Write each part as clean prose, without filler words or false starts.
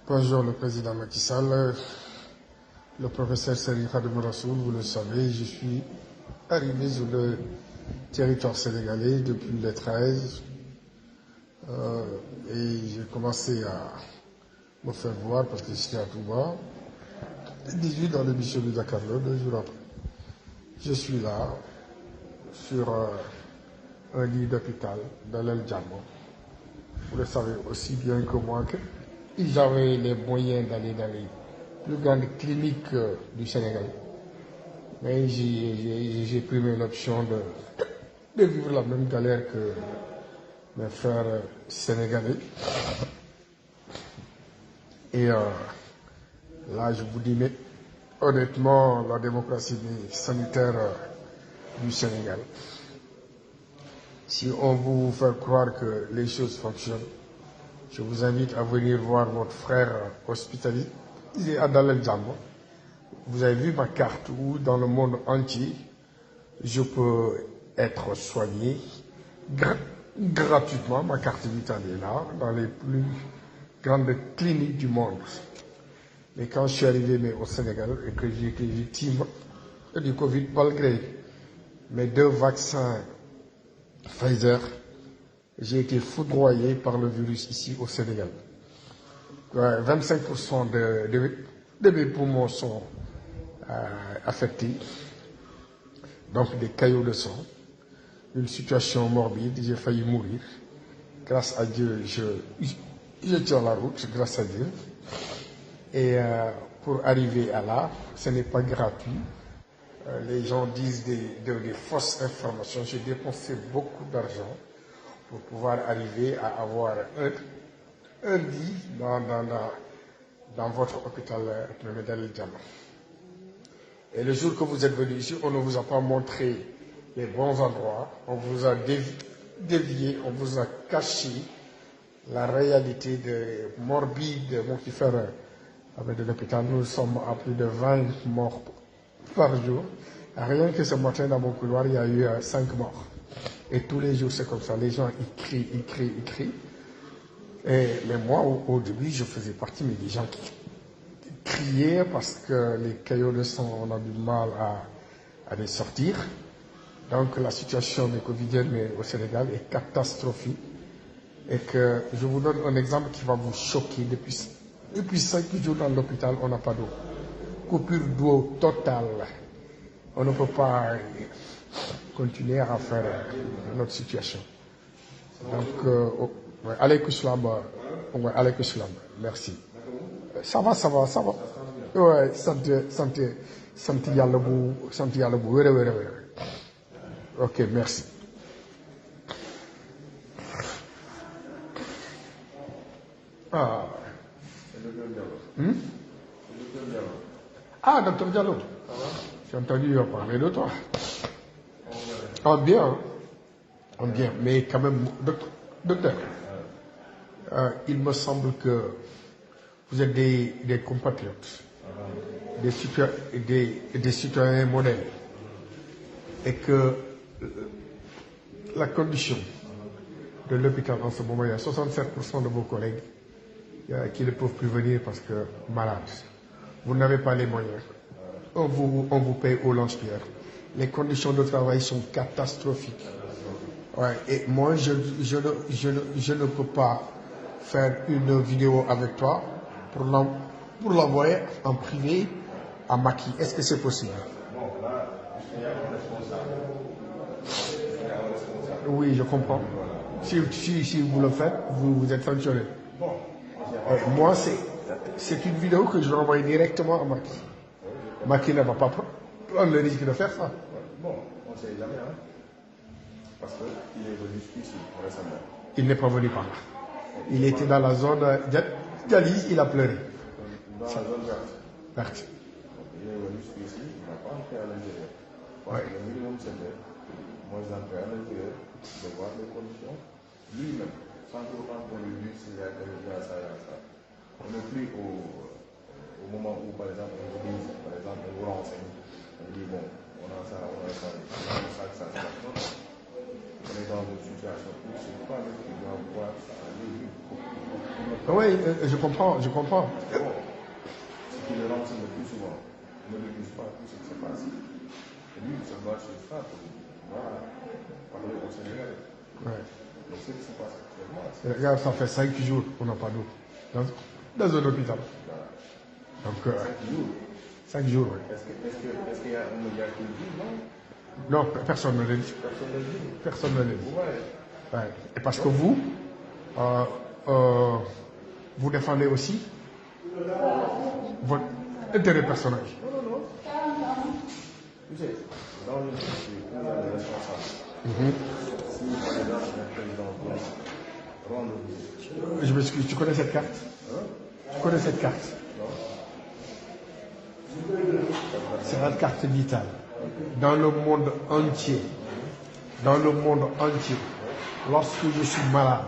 Bonjour le président Macky Sall, le professeur Serigne Khadim Rassoul, vous le savez, je suis arrivé sur le territoire sénégalais depuis le 13 et j'ai commencé à me faire voir parce que j'étais à Touba. Le 18 dans l'émission de Dakar, 2 jours après. Je suis là sur un lit d'hôpital dans l'El Djammo. Vous le savez aussi bien que moi que j'avais les moyens d'aller dans les plus grandes cliniques du Sénégal. Mais j'ai pris l'option de vivre la même galère que mes frères sénégalais. Et là, je vous dis, mais honnêtement, la démocratie sanitaire du Sénégal, si on vous fait croire que les choses fonctionnent, je vous invite à venir voir votre frère hospitalisé à Dalal Djambo. Vous avez vu ma carte où dans le monde entier, je peux être soigné gratuitement. Ma carte vitale est là, dans les plus grandes cliniques du monde. Mais quand je suis arrivé au Sénégal et que j'ai été victime du Covid, malgré mes 2 vaccins Pfizer, j'ai été foudroyé par le virus ici au Sénégal. 25% de mes poumons sont affectés, donc des caillots de sang, une situation morbide, j'ai failli mourir. Grâce à Dieu, je tiens la route, grâce à Dieu. Et pour arriver à là, ce n'est pas gratuit. Les gens disent des fausses informations. J'ai dépensé beaucoup d'argent pour pouvoir arriver à avoir un lit dans votre hôpital de Dalal Djambo. Et le jour que vous êtes venu ici, on ne vous a pas montré les bons endroits, on vous a dévié, on vous a caché la réalité morbide, mortifère de l'hôpital. Nous sommes à plus de 20 morts par jour. Rien que ce matin, dans mon couloir, il y a eu 5 morts. Et tous les jours, c'est comme ça. Les gens, ils crient. Mais moi, au début, je faisais partie des gens qui criaient parce que les caillots de sang, on a du mal à les sortir. Donc, la situation des Covidiennes au Sénégal est catastrophique. Et que je vous donne un exemple qui va vous choquer. Depuis 5 jours dans l'hôpital, on n'a pas d'eau. Coupure d'eau totale. On ne peut pas continuer à faire notre situation. Donc, alaykoum salam, merci. Ça va. Ouais, santé yalla bu wéré. Ok, merci. Ah. Ah, docteur Diallo. J'ai entendu parler de toi. Bien, mais quand même, docteur, il me semble que vous êtes des compatriotes, des citoyens modèles, et que la condition de l'hôpital en ce moment, il y a 67% de vos collègues qui ne peuvent plus venir parce que malades. Vous n'avez pas les moyens. On vous paye au lance-pierre. Les conditions de travail sont catastrophiques. Ouais, et moi, je ne peux pas faire une vidéo avec toi pour l'envoyer en privé à Macky. Est-ce que c'est possible? Oui, je comprends. Si vous le faites, vous êtes sanctionné. Moi, c'est une vidéo que je vais envoyer directement à Macky. Macky ne va pas prendre le risque de faire ça. Bon, on ne sait jamais, hein. Parce qu'il est venu ici récemment. Il n'est pas venu par là. Il était dans la zone dialyse, il a pleuré. Dans la zone verte. Il est venu ici, il n'a pas entré à l'intérieur. Ouais. Le minimum, c'était, moi j'entrais à l'intérieur, de voir les conditions. Lui-même, sans pour autant qu'on lui dise s'il y a ça. On n'est plus au moment où, par exemple, on vous dit, par exemple, on vous renseigne, on dit, bon, on a ça. On est dans une situation où c'est pas le qui doit voir ça. Oui, je comprends. Bon, ce qui le renseigne le plus souvent ne le disent pas tout ce qui se passe. Et lui, il se bat sur ça pour parler au Sénégalais. Ouais. Donc ce qui se passe actuellement, Regarde, ça fait 5 jours qu'on n'a pas d'eau dans un hôpital. Donc, 5 jours, oui. est-ce qu'il y a un média qui le dit, non? Non, personne ne l'a dit. Personne ne le dit. Personne ne l'a dit. Vous voyez? Ouais. Et parce que vous défendez aussi votre intérêt personnel. Non. Tu sais, dans une société où il y a des responsables, si par exemple un président doit rendre visite, Je m'excuse, tu connais cette carte? Tu connais cette carte? C'est la carte vitale. Dans le monde entier, lorsque je suis malade,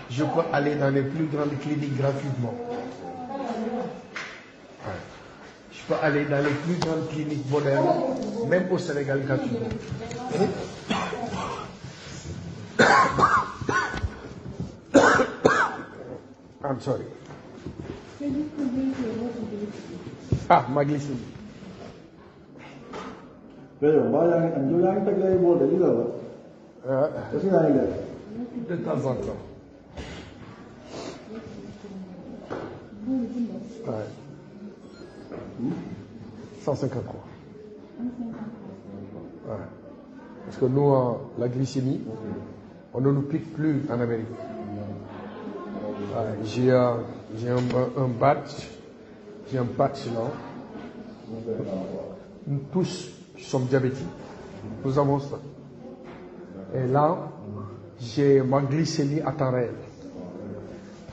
je peux aller dans les plus grandes cliniques gratuitement. Ouais. Je peux aller dans les plus grandes cliniques modernes, même au Sénégal gratuitement. I'm sorry. Ah, ma glycémie. Pero vaya, yo ya te quedé por de vida, Est-ce qu'il y a une De temps en temps. Ouais. 153. Ouais. Parce que nous, la glycémie, on ne nous pique plus en Amérique. Ouais. J'ai un patch là. Nous tous qui sommes diabétiques, nous avons ça. Et là, j'ai ma glycémie à temps réel.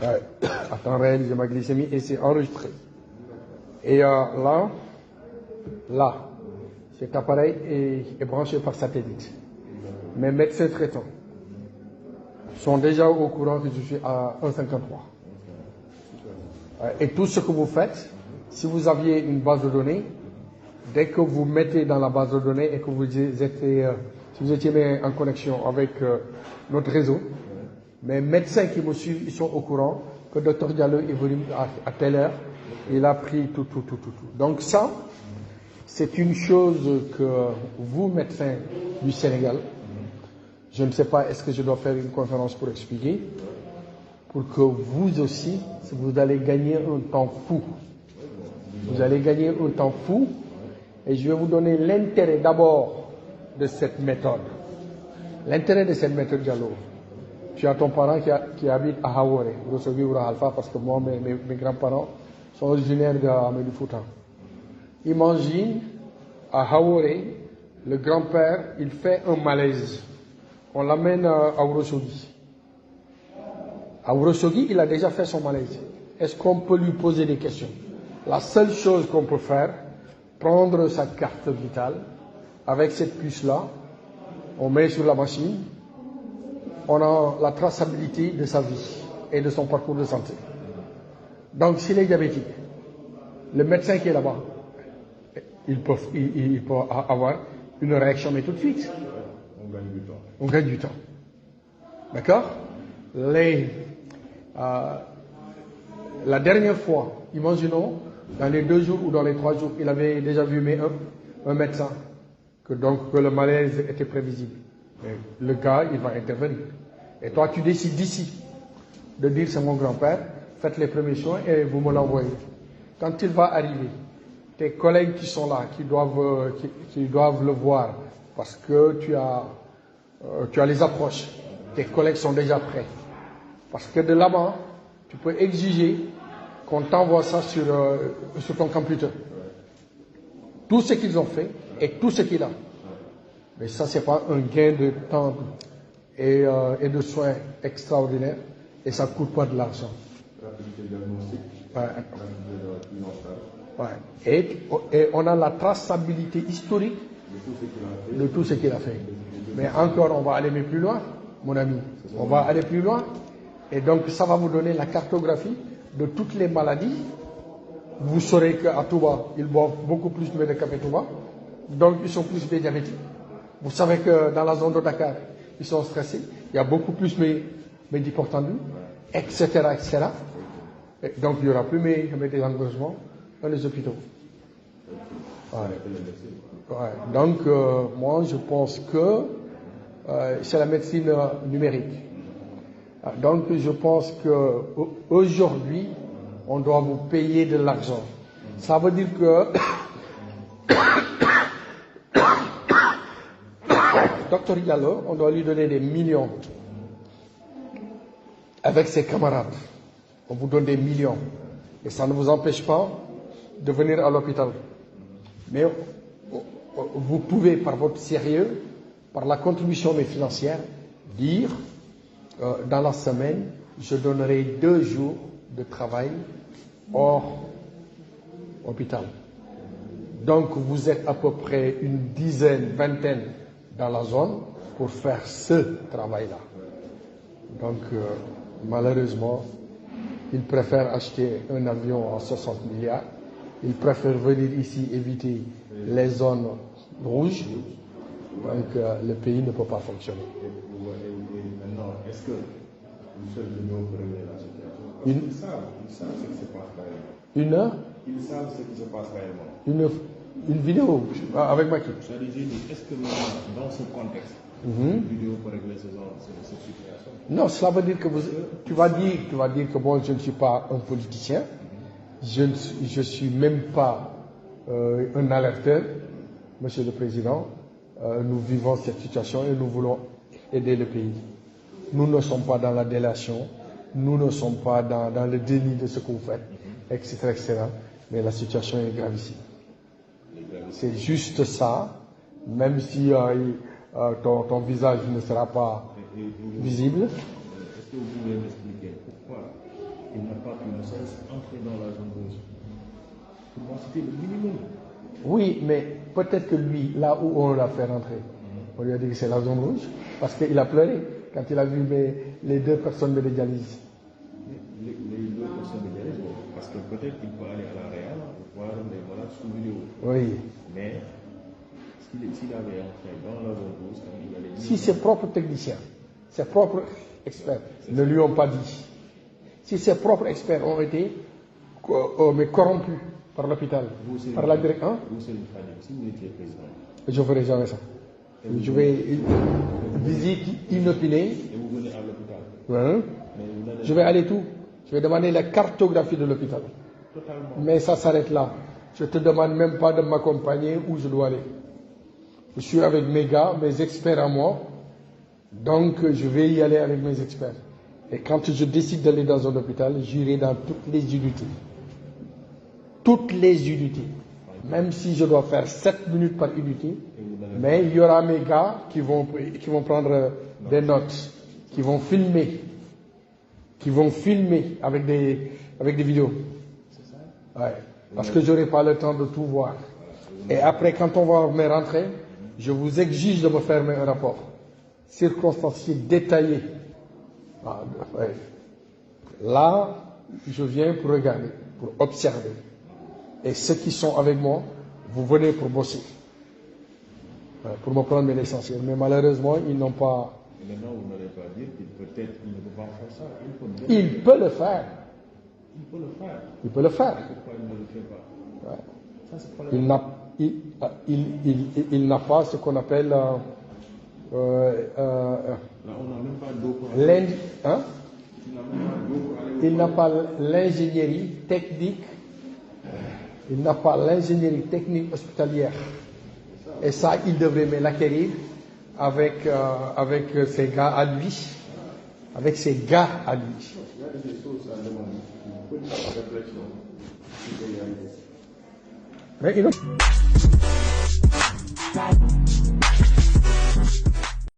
Ouais. À temps réel, j'ai ma glycémie et c'est enregistré. Et là, cet appareil est branché par satellite. Mes médecins traitants sont déjà au courant que je suis à 1,53. Et tout ce que vous faites, si vous aviez une base de données, dès que vous mettez dans la base de données et que vous étiez, si vous étiez en connexion avec notre réseau, mes médecins qui me suivent, ils sont au courant que Dr Diallo est venu à telle heure, il a pris tout. Donc ça, c'est une chose que vous, médecins du Sénégal, je ne sais pas, est-ce que je dois faire une conférence pour expliquer, pour que vous aussi, vous allez gagner un temps fou. Vous allez gagner un temps fou, et je vais vous donner l'intérêt d'abord de cette méthode. L'intérêt de cette méthode, Diallo. Tu as ton parent qui habite à Haworé, Rosso-Vivre à Alpha, parce que moi, mes grands-parents sont originaires de Amélie Fouta. Imagine, à Haworé, le grand-père, il fait un malaise. On l'amène à Ourossogui. À Ourossogui, il a déjà fait son malaise. Est-ce qu'on peut lui poser des questions? La seule chose qu'on peut faire, prendre sa carte vitale, avec cette puce-là, on met sur la machine, on a la traçabilité de sa vie et de son parcours de santé. Donc, s'il est diabétique, le médecin qui est là-bas, il peut avoir une réaction, mais tout de suite. On gagne du temps. D'accord? La dernière fois, imaginons, dans les 2 jours ou dans les 3 jours, il avait déjà vu un médecin, que le malaise était prévisible. Et le gars, il va intervenir. Et toi, tu décides d'ici de dire c'est mon grand-père, faites les premiers soins et vous me l'envoyez. Quand il va arriver, tes collègues qui sont là, qui doivent le voir, parce que tu as les approches, tes collègues sont déjà prêts. Parce que de là-bas, tu peux exiger qu'on t'envoie ça sur ton computer. Tout ce qu'ils ont fait et tout ce qu'il a. Mais ça, c'est pas un gain de temps et de soins extraordinaires. Et ça ne coûte pas de l'argent. Ouais. Et on a la traçabilité historique de tout ce qu'il a fait. Mais encore, on va aller plus loin, mon ami. On va aller plus loin. Et donc, ça va vous donner la cartographie de toutes les maladies. Vous saurez qu'à Touba, ils boivent beaucoup plus de médicaments Touba. Donc, ils sont plus diabétiques. Vous savez que dans la zone de Dakar, ils sont stressés. Il y a beaucoup plus d'hypertendus, etc., etc. Et donc il n'y aura plus des engagements dans les hôpitaux. Ouais. Donc moi je pense que c'est la médecine numérique. Donc je pense que aujourd'hui on doit vous payer de l'argent. Ça veut dire que Dr Diallo, on doit lui donner des millions avec ses camarades. On vous donne des millions et ça ne vous empêche pas de venir à l'hôpital. Mais vous pouvez, par votre sérieux, par la contribution financière, dire dans la semaine, je donnerai 2 jours de travail hors hôpital. Donc vous êtes à peu près une dizaine, vingtaine dans la zone pour faire ce travail-là. Donc malheureusement, ils préfèrent acheter un avion à 60 milliards. Ils préfèrent venir ici éviter les zones rouges. Donc le pays ne peut pas fonctionner. Maintenant, est-ce que nous sommes venus pour régler la situation? Ils savent ce qui se passe réellement. Ils savent ce qui se passe réellement. Une vidéo avec Macky. Est-ce que dans ce contexte, une vidéo pour régler cette situation? Non, cela veut dire que tu vas dire que bon, je ne suis pas un politicien. Je ne suis même pas un alerteur, Monsieur le Président. Nous vivons cette situation et nous voulons aider le pays. Nous ne sommes pas dans la délation, nous ne sommes pas dans le déni de ce que vous faites, etc., etc. Mais la situation est grave ici. C'est juste ça, même si ton visage ne sera pas visible. Est-ce que vous pouvez m'expliquer pourquoi il n'a pas pu ne cesse entrer dans la zone rouge? Pour moi, c'était le minimum. Oui, mais peut-être que lui, là où on l'a fait rentrer, on lui a dit que c'est la zone rouge, parce qu'il a pleuré quand il a vu les 2 personnes de dialyse. Les 2 personnes de dialyse, parce que peut-être qu'il peut aller à la Réal voir les malades sous vidéo. Oui. Mais s'il avait entré dans la zone rouge, il allait... Si ses propres techniciens, ses propres experts ne lui ont pas dit, si ses propres experts ont été corrompus par l'hôpital, par la direction, si vous étiez président, je ne ferai jamais ça. Je vais visite inopinée. Et vous venez à l'hôpital. Ouais. Je vais aller tout. Je vais demander la cartographie de l'hôpital. Totalement. Mais ça s'arrête là. Je ne te demande même pas de m'accompagner où je dois aller. Je suis avec mes gars, mes experts à moi. Donc je vais y aller avec mes experts. Et quand je décide d'aller dans un hôpital, j'irai dans toutes les unités. Toutes les unités. Même si je dois faire 7 minutes par unité. Mais il y aura mes gars qui vont prendre des notes, qui vont filmer avec des vidéos. C'est ça? Ouais. Parce que je n'aurai pas le temps de tout voir. Et après, quand on va me rentrer, je vous exige de me faire un rapport circonstancié, détaillé. Ah, ouais. Là, je viens pour regarder, pour observer. Et ceux qui sont avec moi, vous venez pour bosser. Pour me prendre l'essentiel. Mais malheureusement, ils n'ont pas... Et maintenant, vous n'allez pas dire qu'il peut-être il ne peut pas faire ça. Il peut le faire. Il peut le faire. Il peut le faire. Pourquoi il ne le fait pas? Ouais. Ça, c'est pas Il n'a pas ce qu'on appelle... Là, on n'a même pas d'eau pour aller. Il n'a pas l'ingénierie technique. Il n'a pas l'ingénierie technique hospitalière. Et ça, il devrait l'acquérir avec ses gars à lui. Avec ses gars à lui. Il y a des choses à demander. Une petite réflexion. Mais